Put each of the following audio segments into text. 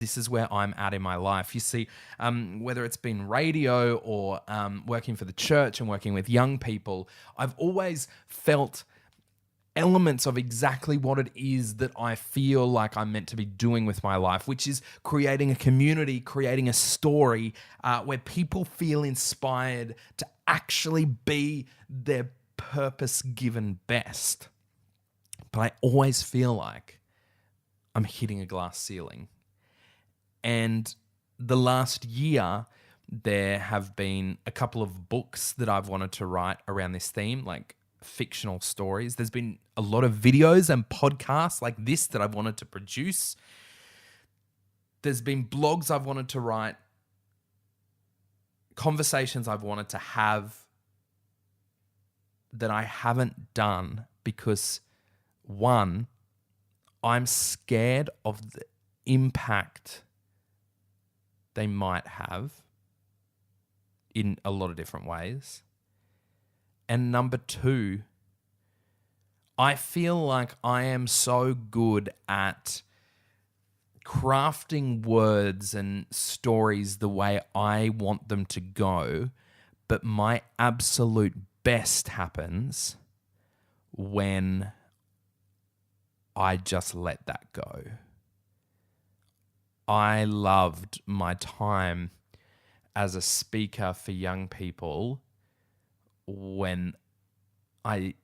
this is where I'm at in my life. You see, whether it's been radio or working for the church and working with young people, I've always felt elements of exactly what it is that I feel like I'm meant to be doing with my life, which is creating a community, creating a story where people feel inspired to actually be their purpose-given best. But I always feel like I'm hitting a glass ceiling. And the last year, there have been a couple of books that I've wanted to write around this theme, like fictional stories. There's been a lot of videos and podcasts like this that I've wanted to produce. There's been blogs I've wanted to write, conversations I've wanted to have that I haven't done because, one, I'm scared of the impact they might have in a lot of different ways. And number two, I feel like I am so good at crafting words and stories the way I want them to go, but my absolute best happens when I just let that go. I loved my time as a speaker for young people when I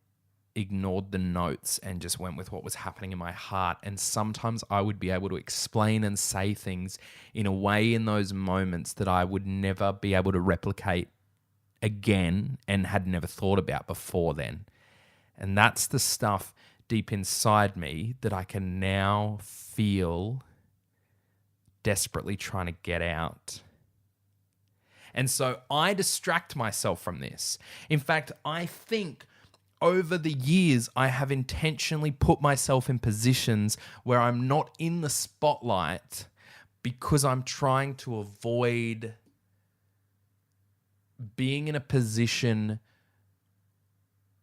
ignored the notes and just went with what was happening in my heart. And sometimes I would be able to explain and say things in a way in those moments that I would never be able to replicate again and had never thought about before then. And that's the stuff deep inside me that I can now feel desperately trying to get out. And so I distract myself from this. In fact, I think over the years, I have intentionally put myself in positions where I'm not in the spotlight because I'm trying to avoid being in a position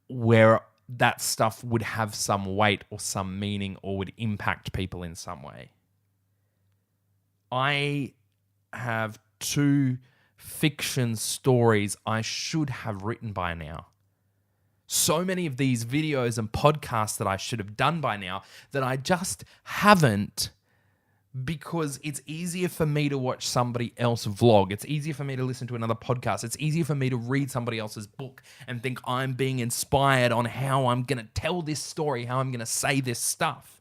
where that stuff would have some weight or some meaning or would impact people in some way. I have 2 fiction stories I should have written by now. So many of these videos and podcasts that I should have done by now that I just haven't, because it's easier for me to watch somebody else vlog. It's easier for me to listen to another podcast. It's easier for me to read somebody else's book and think I'm being inspired on how I'm going to tell this story, how I'm going to say this stuff.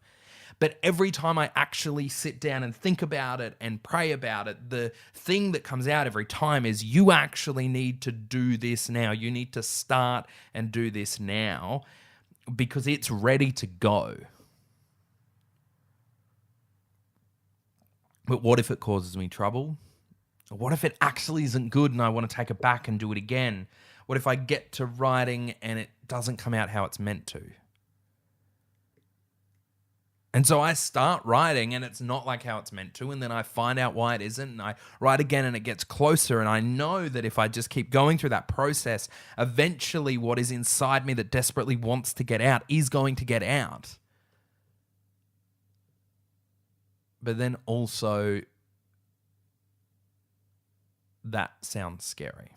But every time I actually sit down and think about it and pray about it, the thing that comes out every time is you actually need to do this now. You need to start and do this now because it's ready to go. But what if it causes me trouble? What if it actually isn't good and I want to take it back and do it again? What if I get to writing and it doesn't come out how it's meant to? And so I start writing and it's not like how it's meant to, and then I find out why it isn't, and I write again and it gets closer, and I know that if I just keep going through that process, eventually what is inside me that desperately wants to get out is going to get out. But then also, that sounds scary.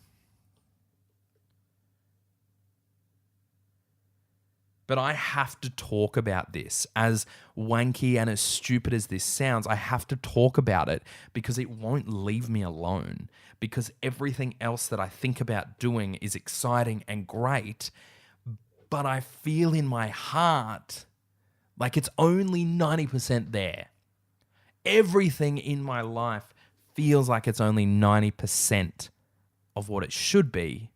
But I have to talk about this. As wanky and as stupid as this sounds, I have to talk about it because it won't leave me alone. Because everything else that I think about doing is exciting and great, but I feel in my heart like it's only 90% there. Everything in my life feels like it's only 90% of what it should be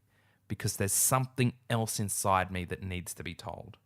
because there's something else inside me that needs to be told.